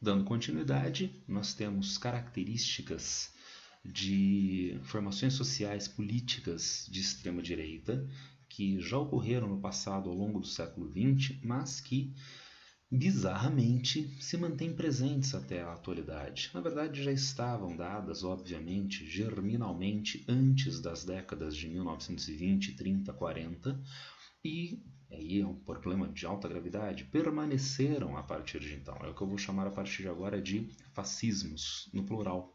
Dando continuidade, nós temos características de formações sociais políticas de extrema-direita que já ocorreram no passado ao longo do século XX, mas que bizarramente se mantêm presentes até a atualidade. Na verdade, já estavam dadas, obviamente, germinalmente antes das décadas de 1920, 30, 40 e aí é um problema de alta gravidade, permaneceram a partir de então. É o que eu vou chamar a partir de agora de fascismos, no plural.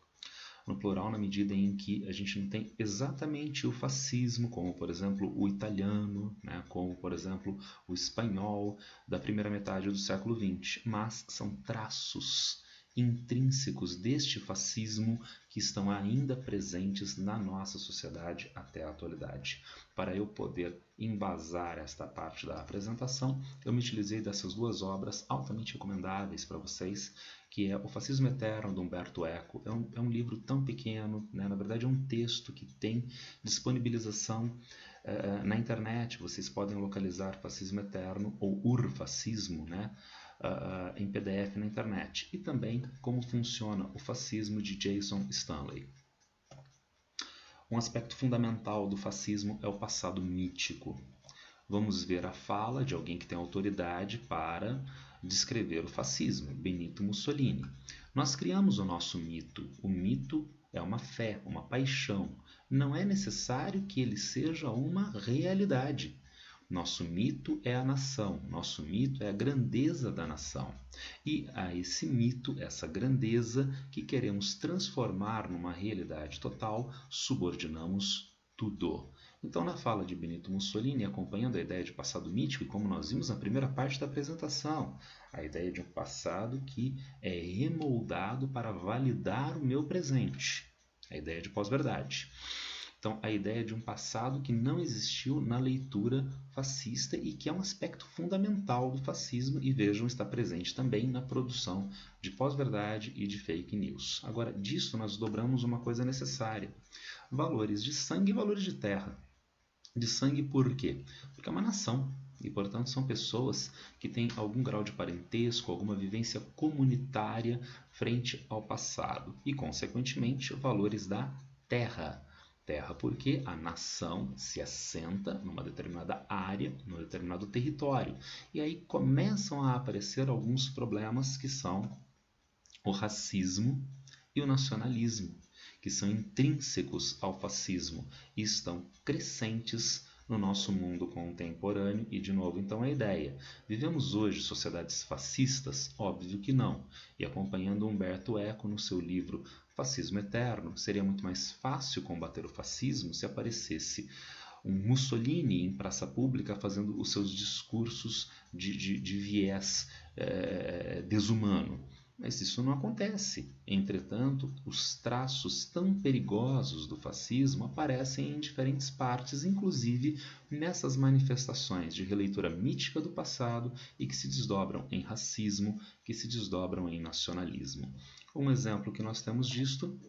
No plural, na medida em que a gente não tem exatamente o fascismo, como, por exemplo, o italiano, né, como, por exemplo, o espanhol da primeira metade do século XX, mas são traços intrínsecos deste fascismo que estão ainda presentes na nossa sociedade até a atualidade. Para eu poder embasar esta parte da apresentação, eu me utilizei dessas duas obras altamente recomendáveis para vocês, que é O Fascismo Eterno, de Umberto Eco. É um livro tão pequeno, né? Na verdade é um texto que tem disponibilização na internet. Vocês podem localizar Fascismo Eterno ou Urfascismo, né? Em PDF na internet. E também como funciona o fascismo de Jason Stanley. Um aspecto fundamental do fascismo é o passado mítico. Vamos ver a fala de alguém que tem autoridade para descrever o fascismo, Benito Mussolini. Nós criamos o nosso mito. O mito é uma fé, uma paixão. Não é necessário que ele seja uma realidade. Nosso mito é a nação, nosso mito é a grandeza da nação. E a esse mito, essa grandeza que queremos transformar numa realidade total, subordinamos tudo. Então, na fala de Benito Mussolini, acompanhando a ideia de passado mítico, e como nós vimos na primeira parte da apresentação, a ideia de um passado que é remoldado para validar o meu presente, a ideia de pós-verdade. Então, a ideia de um passado que não existiu na leitura fascista e que é um aspecto fundamental do fascismo e, vejam, está presente também na produção de pós-verdade e de fake news. Agora, disso nós dobramos uma coisa necessária: valores de sangue e valores de terra. De sangue por quê? Porque é uma nação e, portanto, são pessoas que têm algum grau de parentesco, alguma vivência comunitária frente ao passado e, consequentemente, valores da terra. Terra porque a nação se assenta numa determinada área, num determinado território. E aí começam a aparecer alguns problemas que são o racismo e o nacionalismo, que são intrínsecos ao fascismo e estão crescentes no nosso mundo contemporâneo. E, de novo, então a ideia: vivemos hoje sociedades fascistas? Óbvio que não. E acompanhando Umberto Eco no seu livro Fascismo Eterno, seria muito mais fácil combater o fascismo se aparecesse um Mussolini em praça pública fazendo os seus discursos de viés desumano. Mas isso não acontece. Entretanto, os traços tão perigosos do fascismo aparecem em diferentes partes, inclusive nessas manifestações de releitura mítica do passado e que se desdobram em racismo, que se desdobram em nacionalismo. Um exemplo que nós temos disto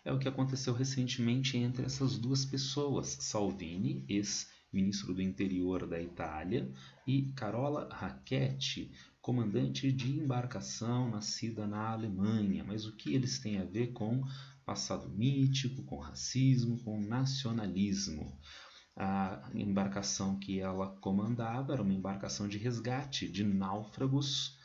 é o que aconteceu recentemente entre essas duas pessoas, Salvini, ex-ministro do interior da Itália, e Carola Rackete, comandante de embarcação nascida na Alemanha. Mas o que eles têm a ver com passado mítico, com racismo, com nacionalismo? A embarcação que ela comandava era uma embarcação de resgate de náufragos,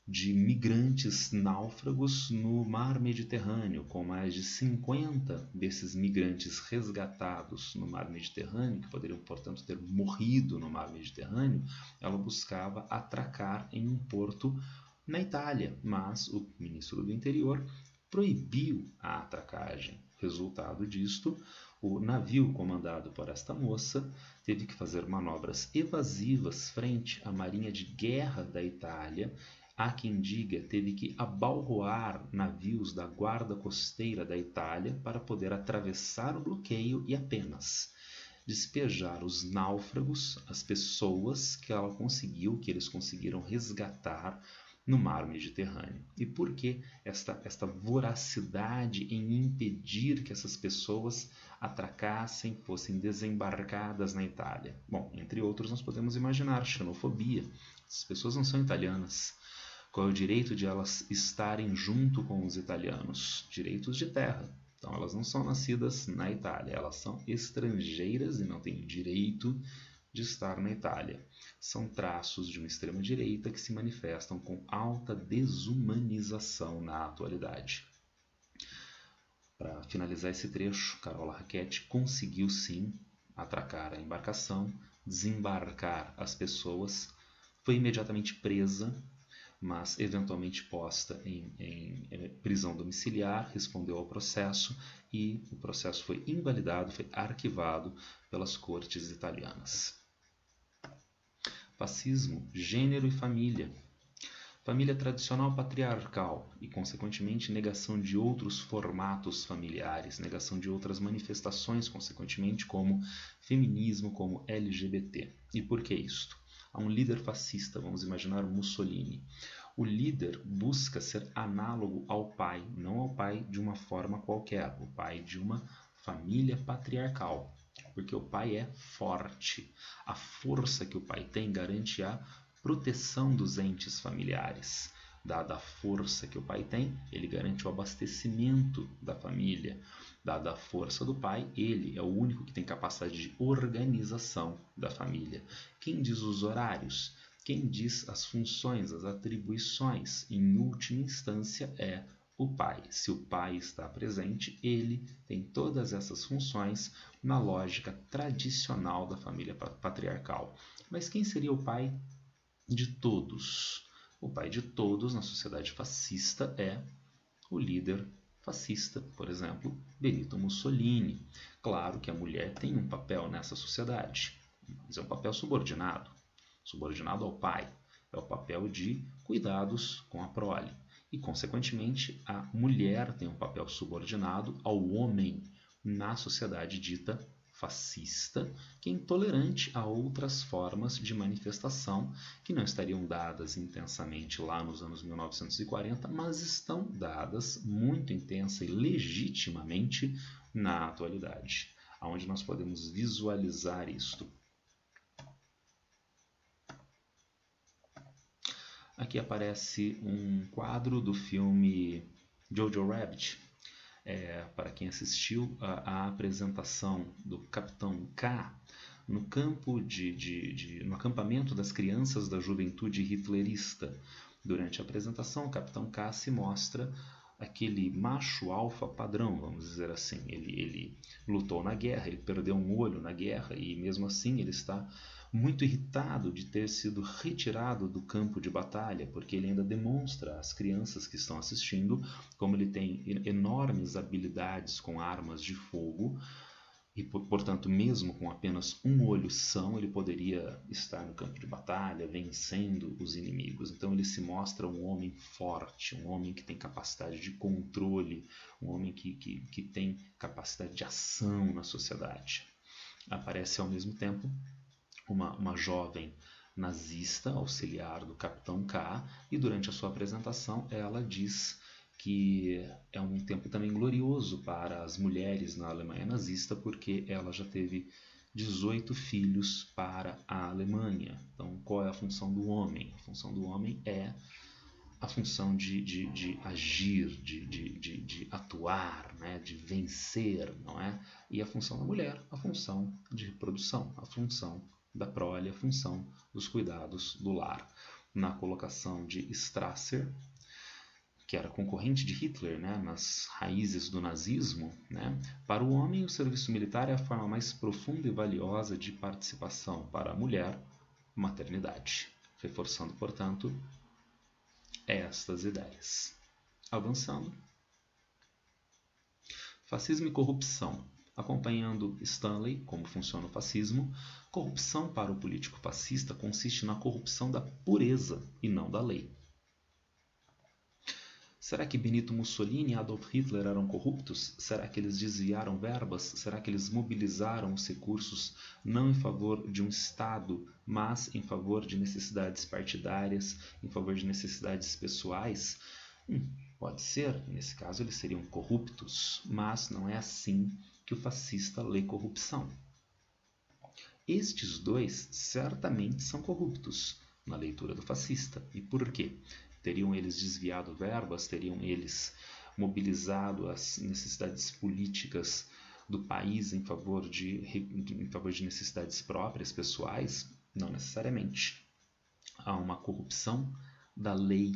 de migrantes náufragos no mar Mediterrâneo, com mais de 50 desses migrantes resgatados no mar Mediterrâneo, que poderiam, portanto, ter morrido no mar Mediterrâneo. Ela buscava atracar em um porto na Itália, mas o ministro do Interior proibiu a atracagem. Resultado disto, o navio comandado por esta moça teve que fazer manobras evasivas frente à marinha de guerra da Itália. Há quem diga teve que abalroar navios da guarda costeira da Itália para poder atravessar o bloqueio e apenas despejar os náufragos, as pessoas que eles conseguiram resgatar no mar Mediterrâneo. E por que esta voracidade em impedir que essas pessoas atracassem, fossem desembarcadas na Itália? Bom, entre outros, nós podemos imaginar xenofobia. Essas pessoas não são italianas. Qual é o direito de elas estarem junto com os italianos? Direitos de terra. Então, elas não são nascidas na Itália, elas são estrangeiras e não têm direito de estar na Itália. São traços de uma extrema-direita que se manifestam com alta desumanização na atualidade. Para finalizar esse trecho, Carola Rackete conseguiu sim atracar a embarcação, desembarcar as pessoas, foi imediatamente presa, mas eventualmente posta em prisão domiciliar, respondeu ao processo e o processo foi invalidado, foi arquivado pelas cortes italianas. Fascismo, gênero e família. Família tradicional patriarcal e, consequentemente, negação de outros formatos familiares, negação de outras manifestações, consequentemente, como feminismo, como LGBT. E por que isto? Há um líder fascista, vamos imaginar Mussolini. O líder busca ser análogo ao pai, não ao pai de uma forma qualquer, o pai de uma família patriarcal, porque o pai é forte. A força que o pai tem garante a proteção dos entes familiares. Dada a força que o pai tem, ele garante o abastecimento da família. Dada a força do pai, ele é o único que tem capacidade de organização da família. Quem diz os horários? Quem diz as funções, as atribuições? Em última instância, é o pai. Se o pai está presente, ele tem todas essas funções na lógica tradicional da família patriarcal. Mas quem seria o pai de todos? O pai de todos na sociedade fascista é o líder fascista, por exemplo, Benito Mussolini. Claro que a mulher tem um papel nessa sociedade, mas é um papel subordinado ao pai. É o papel de cuidados com a prole. E, consequentemente, a mulher tem um papel subordinado ao homem na sociedade dita fascista, que é intolerante a outras formas de manifestação que não estariam dadas intensamente lá nos anos 1940, mas estão dadas muito intensa e legitimamente na atualidade, onde nós podemos visualizar isto. Aqui aparece um quadro do filme Jojo Rabbit. Para quem assistiu a apresentação do Capitão K no no acampamento das crianças da juventude hitlerista. Durante a apresentação, o Capitão K se mostra aquele macho alfa padrão, vamos dizer assim. Ele lutou na guerra, ele perdeu um olho na guerra e mesmo assim ele está muito irritado de ter sido retirado do campo de batalha, porque ele ainda demonstra às crianças que estão assistindo como ele tem enormes habilidades com armas de fogo e, portanto, mesmo com apenas um olho são, ele poderia estar no campo de batalha, vencendo os inimigos. Então ele se mostra um homem forte, um homem que tem capacidade de controle, um homem que tem capacidade de ação na sociedade. Aparece ao mesmo tempo uma jovem nazista, auxiliar do Capitão K, e durante a sua apresentação ela diz que é um tempo também glorioso para as mulheres na Alemanha nazista, porque ela já teve 18 filhos para a Alemanha. Então, qual é a função do homem? A função do homem é a função de agir, de atuar, né? De vencer, não é? E a função da mulher, a função de reprodução, a função da prole, a função dos cuidados do lar. Na colocação de Strasser, que era concorrente de Hitler, né, nas raízes do nazismo, né, para o homem o serviço militar é a forma mais profunda e valiosa de participação, para a mulher, maternidade, reforçando, portanto, estas ideias. Avançando. Fascismo e corrupção. Acompanhando Stanley, como funciona o fascismo, corrupção para o político fascista consiste na corrupção da pureza e não da lei. Será que Benito Mussolini e Adolf Hitler eram corruptos? Será que eles desviaram verbas? Será que eles mobilizaram os recursos não em favor de um Estado, mas em favor de necessidades partidárias, em favor de necessidades pessoais? Pode ser, nesse caso eles seriam corruptos, mas não é assim que o fascista lê corrupção. Estes dois certamente são corruptos, na leitura do fascista. E por quê? Teriam eles desviado verbas? Teriam eles mobilizado as necessidades políticas do país em favor de necessidades próprias, pessoais? Não necessariamente. Há uma corrupção da lei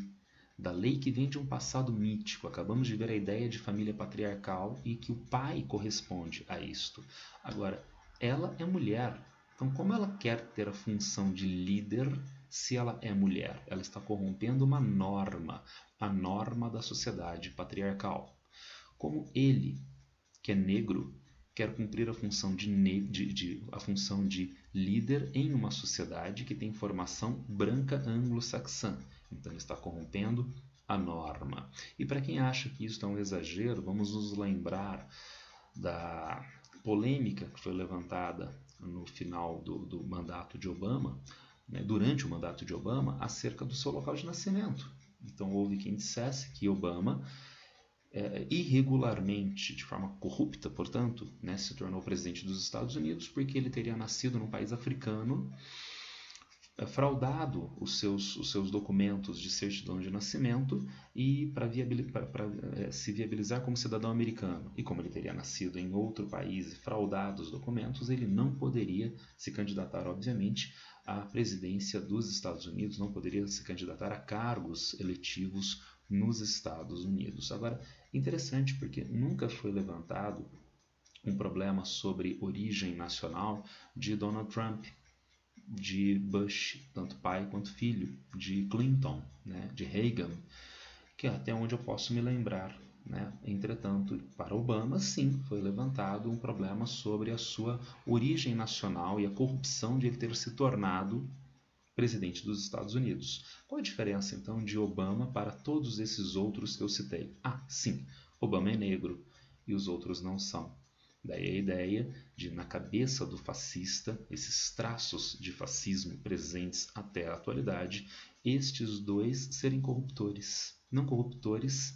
que vem de um passado mítico. Acabamos de ver a ideia de família patriarcal e que o pai corresponde a isto. Agora, ela é mulher, então como ela quer ter a função de líder se ela é mulher? Ela está corrompendo uma norma, a norma da sociedade patriarcal. Como ele, que é negro, quer cumprir a função a função de líder em uma sociedade que tem formação branca anglo-saxã. Então ele está corrompendo a norma. E para quem acha que isso é um exagero, vamos nos lembrar da polêmica que foi levantada no final do mandato de Obama, né, durante o mandato de Obama, acerca do seu local de nascimento. Então houve quem dissesse que Obama irregularmente, de forma corrupta, portanto, né, se tornou presidente dos Estados Unidos porque ele teria nascido num país africano, fraudado os seus documentos de certidão de nascimento e para se viabilizar como cidadão americano. E como ele teria nascido em outro país e fraudado os documentos, ele não poderia se candidatar, obviamente, à presidência dos Estados Unidos, não poderia se candidatar a cargos eletivos nos Estados Unidos. Agora, interessante porque nunca foi levantado um problema sobre origem nacional de Donald Trump, de Bush, tanto pai quanto filho, de Clinton, né, de Reagan, que é até onde eu posso me lembrar. Né? Entretanto, para Obama, sim, foi levantado um problema sobre a sua origem nacional e a corrupção de ele ter se tornado presidente dos Estados Unidos. Qual a diferença, então, de Obama para todos esses outros que eu citei? Ah, sim, Obama é negro e os outros não são. Daí a ideia de, na cabeça do fascista, esses traços de fascismo presentes até a atualidade, estes dois serem corruptores. Não corruptores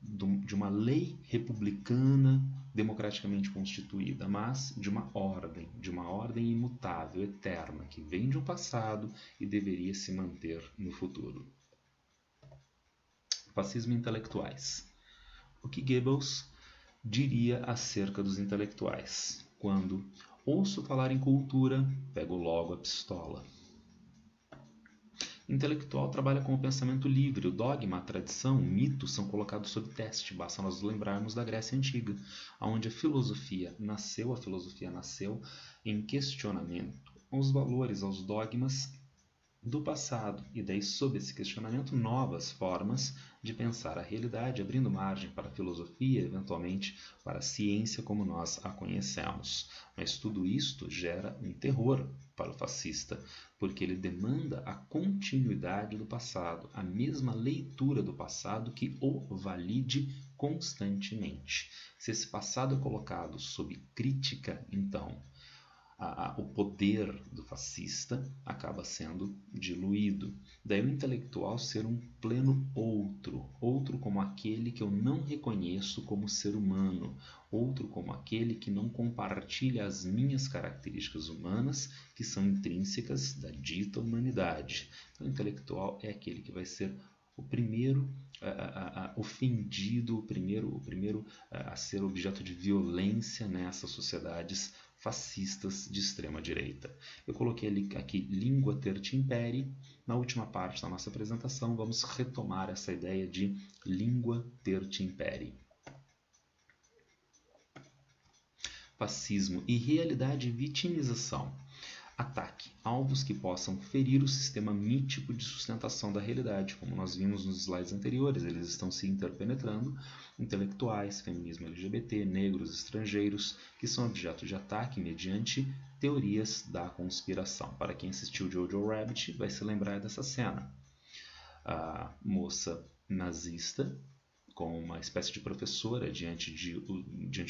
de uma lei republicana democraticamente constituída, mas de uma ordem imutável, eterna, que vem de um passado e deveria se manter no futuro. Fascismo intelectuais. O que Goebbels diria acerca dos intelectuais? Quando ouço falar em cultura, pego logo a pistola. Intelectual trabalha com o pensamento livre, o dogma, a tradição, o mito são colocados sob teste. Basta nós lembrarmos da Grécia Antiga, onde a filosofia nasceu em questionamento aos valores, aos dogmas do passado, e daí, sob esse questionamento, novas formas de pensar a realidade, abrindo margem para a filosofia, eventualmente para a ciência como nós a conhecemos. Mas tudo isto gera um terror para o fascista, porque ele demanda a continuidade do passado, a mesma leitura do passado que o valide constantemente. Se esse passado é colocado sob crítica, então o poder do fascista acaba sendo diluído. Daí o intelectual ser um pleno outro como aquele que eu não reconheço como ser humano, outro como aquele que não compartilha as minhas características humanas que são intrínsecas da dita humanidade. Então, o intelectual é aquele que vai ser o primeiro ofendido, o primeiro a ser objeto de violência nessas sociedades fascistas de extrema direita. Eu coloquei aqui Lingua Tertia Imperii. Na última parte da nossa apresentação, vamos retomar essa ideia de Lingua Tertia Imperii. Fascismo e realidade e vitimização. Ataque. Alvos que possam ferir o sistema mítico de sustentação da realidade. Como nós vimos nos slides anteriores, eles estão se interpenetrando. Intelectuais, feminismo LGBT, negros, estrangeiros, que são objeto de ataque mediante teorias da conspiração. Para quem assistiu Jojo Rabbit, vai se lembrar dessa cena. A moça nazista, com uma espécie de professora diante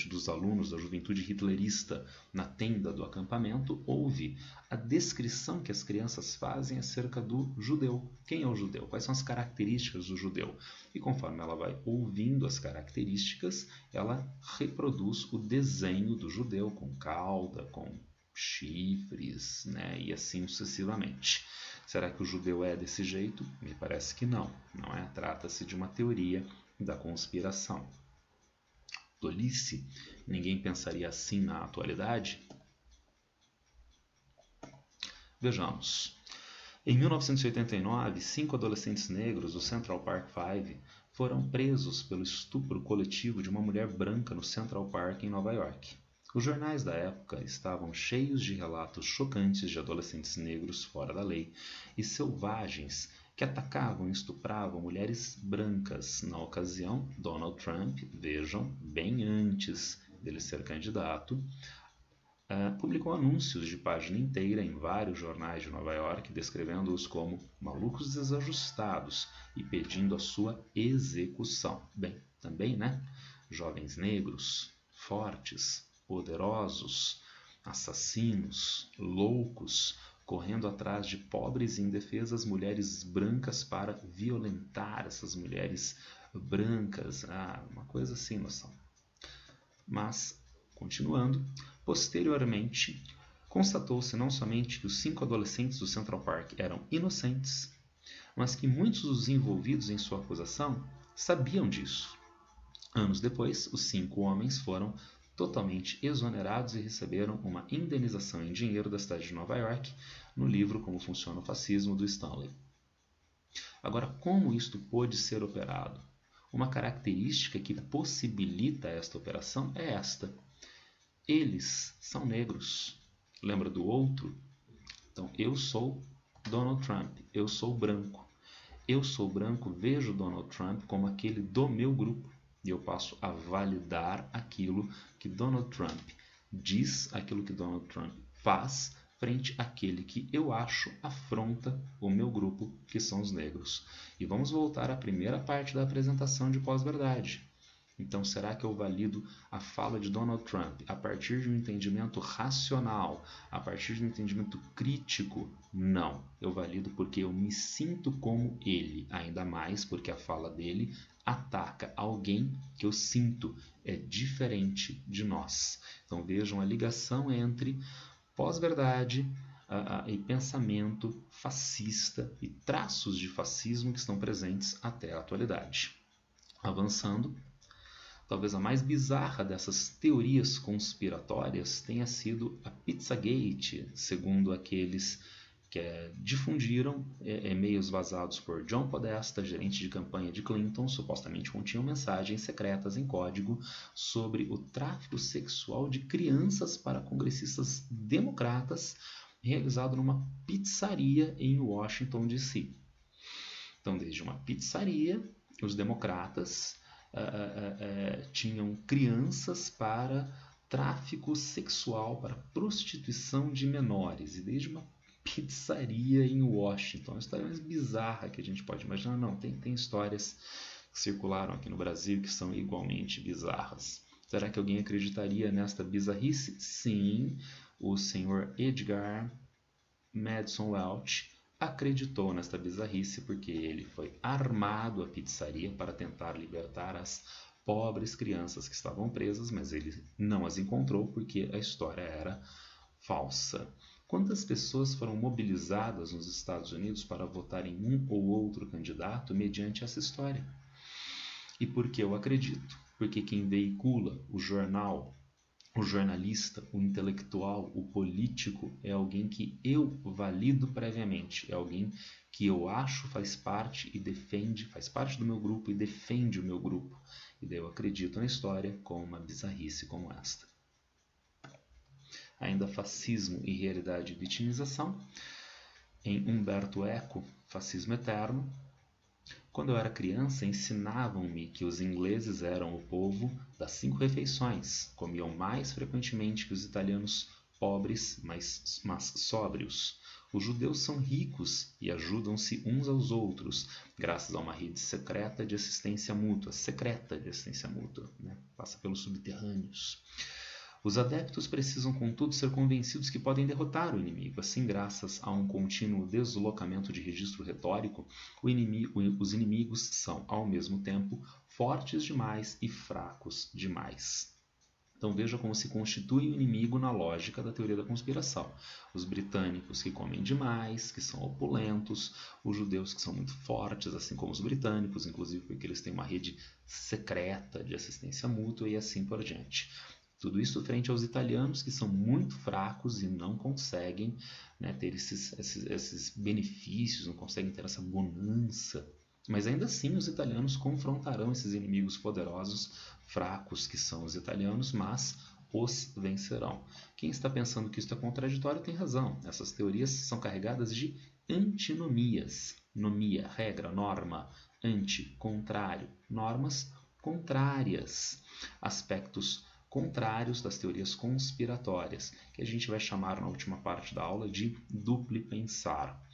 dos alunos da juventude hitlerista na tenda do acampamento, ouve a descrição que as crianças fazem acerca do judeu. Quem é o judeu? Quais são as características do judeu? E conforme ela vai ouvindo as características, ela reproduz o desenho do judeu com cauda, com chifres, né? E assim sucessivamente. Será que o judeu é desse jeito? Me parece que não, não é? Trata-se de uma teoria da conspiração. Tolice? Ninguém pensaria assim na atualidade? Vejamos. Em 1989, 5 adolescentes negros do Central Park Five foram presos pelo estupro coletivo de uma mulher branca no Central Park, em Nova York. Os jornais da época estavam cheios de relatos chocantes de adolescentes negros fora da lei e selvagens que atacavam e estupravam mulheres brancas. Na ocasião, Donald Trump, vejam, bem antes dele ser candidato, publicou anúncios de página inteira em vários jornais de Nova York, descrevendo-os como malucos desajustados e pedindo a sua execução. Bem, também, né? Jovens negros, fortes, poderosos, assassinos, loucos, correndo atrás de pobres e indefesas mulheres brancas para violentar essas mulheres brancas. Uma coisa sem noção. Mas, continuando, posteriormente, constatou-se não somente que os 5 adolescentes do Central Park eram inocentes, mas que muitos dos envolvidos em sua acusação sabiam disso. Anos depois, os 5 homens foram totalmente exonerados e receberam uma indenização em dinheiro da cidade de Nova York no livro Como Funciona o Fascismo, do Stanley. Agora, como isto pôde ser operado? Uma característica que possibilita esta operação é esta. Eles são negros. Lembra do outro? Então, eu sou Donald Trump, eu sou branco. Eu sou branco, vejo Donald Trump como aquele do meu grupo e eu passo a validar aquilo que Donald Trump diz, aquilo que Donald Trump faz, frente àquele que eu acho afronta o meu grupo, que são os negros. E vamos voltar à primeira parte da apresentação de pós-verdade. Então, será que eu valido a fala de Donald Trump a partir de um entendimento racional, a partir de um entendimento crítico? Não. Eu valido porque eu me sinto como ele, ainda mais porque a fala dele ataca alguém que eu sinto é diferente de nós. Então, vejam a ligação entre pós-verdade e pensamento fascista e traços de fascismo que estão presentes até a atualidade. Avançando, talvez a mais bizarra dessas teorias conspiratórias tenha sido a Pizzagate, segundo aqueles que difundiram e-mails vazados por John Podesta, gerente de campanha de Clinton, supostamente continham mensagens secretas em código sobre o tráfico sexual de crianças para congressistas democratas, realizado numa pizzaria em Washington, D.C. Então, desde uma pizzaria, os democratas tinham crianças para tráfico sexual, para prostituição de menores, e desde uma pizzaria em Washington. A história mais bizarra que a gente pode imaginar. Não, tem histórias que circularam aqui no Brasil que são igualmente bizarras. Será que alguém acreditaria nesta bizarrice? Sim, o senhor Edgar Madison Welch acreditou nesta bizarrice porque ele foi armado à pizzaria para tentar libertar as pobres crianças que estavam presas, mas ele não as encontrou porque a história era falsa. Quantas pessoas foram mobilizadas nos Estados Unidos para votar em um ou outro candidato mediante essa história? E por que eu acredito? Porque quem veicula o jornal, o jornalista, o intelectual, o político é alguém que eu valido previamente, é alguém que eu acho faz parte e defende, faz parte do meu grupo e defende o meu grupo. E daí eu acredito na história com uma bizarrice como esta. Ainda fascismo e realidade e vitimização. Em Umberto Eco, Fascismo Eterno, quando eu era criança, ensinavam-me que os ingleses eram o povo das 5 refeições, comiam mais frequentemente que os italianos, pobres, mas sóbrios. Os judeus são ricos e ajudam-se uns aos outros, graças a uma rede secreta de assistência mútua, né? Passa pelos subterrâneos. Os adeptos precisam, contudo, ser convencidos que podem derrotar o inimigo. Assim, graças a um contínuo deslocamento de registro retórico, os inimigos são, ao mesmo tempo, fortes demais e fracos demais. Então veja como se constitui o inimigo na lógica da teoria da conspiração. Os britânicos que comem demais, que são opulentos, os judeus que são muito fortes, assim como os britânicos, inclusive porque eles têm uma rede secreta de assistência mútua e assim por diante. Tudo isso frente aos italianos, que são muito fracos e não conseguem, né, ter esses benefícios, não conseguem ter essa bonança. Mas ainda assim os italianos confrontarão esses inimigos poderosos, fracos que são os italianos, mas os vencerão. Quem está pensando que isso é contraditório tem razão. Essas teorias são carregadas de antinomias. Nomia, regra, norma, anti, contrário, normas contrárias, aspectos contrários das teorias conspiratórias, que a gente vai chamar na última parte da aula de duplo pensar.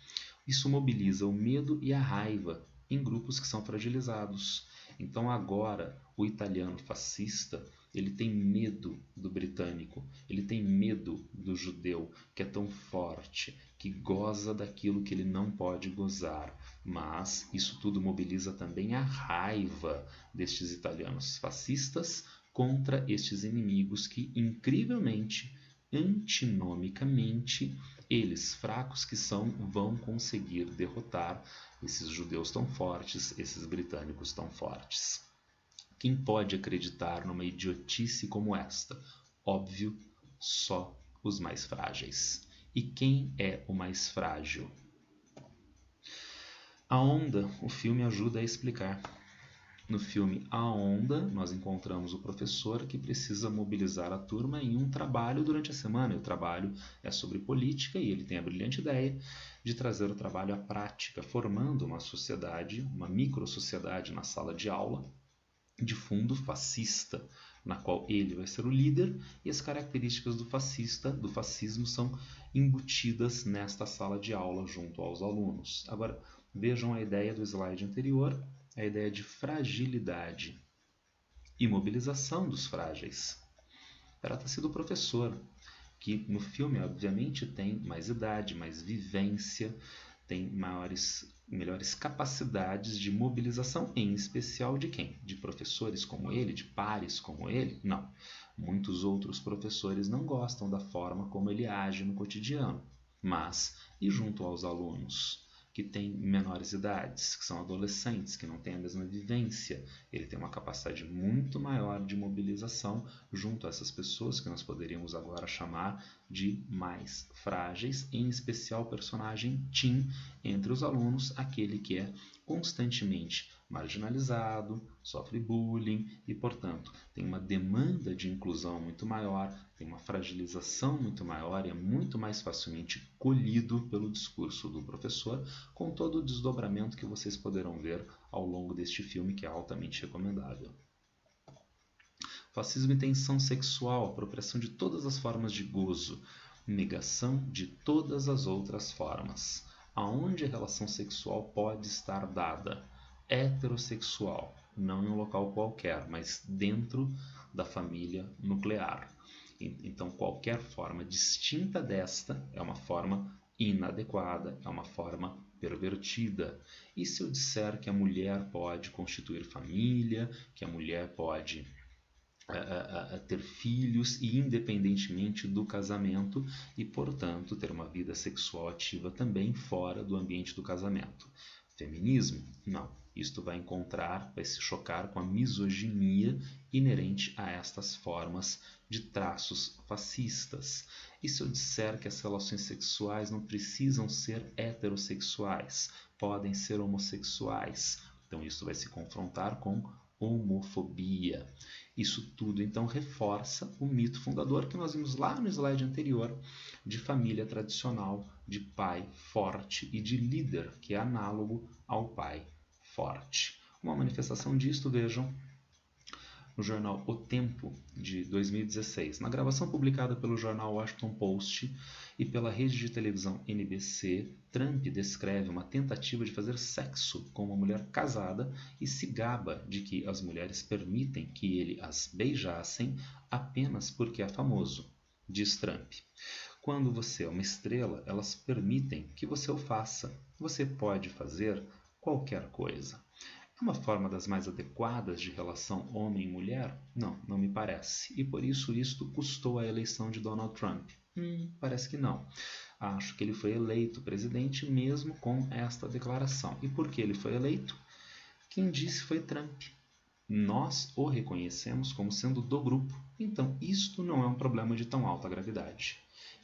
Isso mobiliza o medo e a raiva em grupos que são fragilizados. Então agora o italiano fascista, ele tem medo do britânico, ele tem medo do judeu, que é tão forte, que goza daquilo que ele não pode gozar. Mas isso tudo mobiliza também a raiva destes italianos fascistas contra estes inimigos que, incrivelmente, antinomicamente, eles, fracos que são, vão conseguir derrotar esses judeus tão fortes, esses britânicos tão fortes. Quem pode acreditar numa idiotice como esta? Óbvio, só os mais frágeis. E quem é o mais frágil? A Onda, o filme ajuda a explicar. No filme A Onda, nós encontramos o professor que precisa mobilizar a turma em um trabalho durante a semana. E o trabalho é sobre política e ele tem a brilhante ideia de trazer o trabalho à prática, formando uma sociedade, uma micro-sociedade na sala de aula, de fundo fascista, na qual ele vai ser o líder e as características do fascismo, são embutidas nesta sala de aula junto aos alunos. Agora, vejam a ideia do slide anterior, a ideia de fragilidade e mobilização dos frágeis. Trata-se do professor, que no filme, obviamente, tem mais idade, mais vivência, tem melhores capacidades de mobilização, em especial de quem? De professores como ele, de pares como ele? Não. Muitos outros professores não gostam da forma como ele age no cotidiano. Mas, e junto aos alunos? Que têm menores idades, que são adolescentes, que não têm a mesma vivência. Ele tem uma capacidade muito maior de mobilização junto a essas pessoas que nós poderíamos agora chamar de mais frágeis, em especial o personagem Tim entre os alunos, aquele que é constantemente marginalizado, sofre bullying e, portanto, tem uma demanda de inclusão muito maior, tem uma fragilização muito maior e é muito mais facilmente colhido pelo discurso do professor, com todo o desdobramento que vocês poderão ver ao longo deste filme, que é altamente recomendável. Fascismo e tensão sexual, apropriação de todas as formas de gozo, negação de todas as outras formas. Aonde a relação sexual pode estar dada? Heterossexual, não em um local qualquer, mas dentro da família nuclear. Então, qualquer forma distinta desta é uma forma inadequada, é uma forma pervertida. E se eu disser que a mulher pode constituir família, que a mulher pode ter filhos e independentemente do casamento e, portanto, ter uma vida sexual ativa também fora do ambiente do casamento? Feminismo? Não. Isto vai se chocar com a misoginia inerente a estas formas de traços fascistas. E se eu disser que as relações sexuais não precisam ser heterossexuais, podem ser homossexuais? Então isso vai se confrontar com homofobia. Isso tudo então reforça o mito fundador que nós vimos lá no slide anterior, de família tradicional, de pai forte e de líder, que é análogo ao pai forte. Uma manifestação disto, vejam, no jornal O Tempo, de 2016. Na gravação publicada pelo jornal Washington Post e pela rede de televisão NBC, Trump descreve uma tentativa de fazer sexo com uma mulher casada e se gaba de que as mulheres permitem que ele as beijassem apenas porque é famoso. Diz Trump: quando você é uma estrela, elas permitem que você o faça. Você pode fazer qualquer coisa. É uma forma das mais adequadas de relação homem-mulher? Não, não me parece. E por isso isto custou a eleição de Donald Trump? Parece que não. Acho que ele foi eleito presidente mesmo com esta declaração. E por que ele foi eleito? Quem disse foi Trump. Nós o reconhecemos como sendo do grupo. Então, isto não é um problema de tão alta gravidade.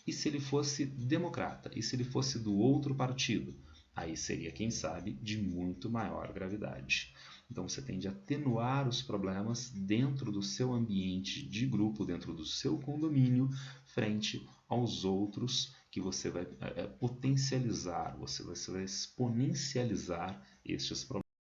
E se ele fosse democrata? E se ele fosse do outro partido? Aí seria, quem sabe, de muito maior gravidade. Então você tende a atenuar os problemas dentro do seu ambiente de grupo, dentro do seu condomínio, frente aos outros que você vai potencializar, você vai exponencializar estes problemas.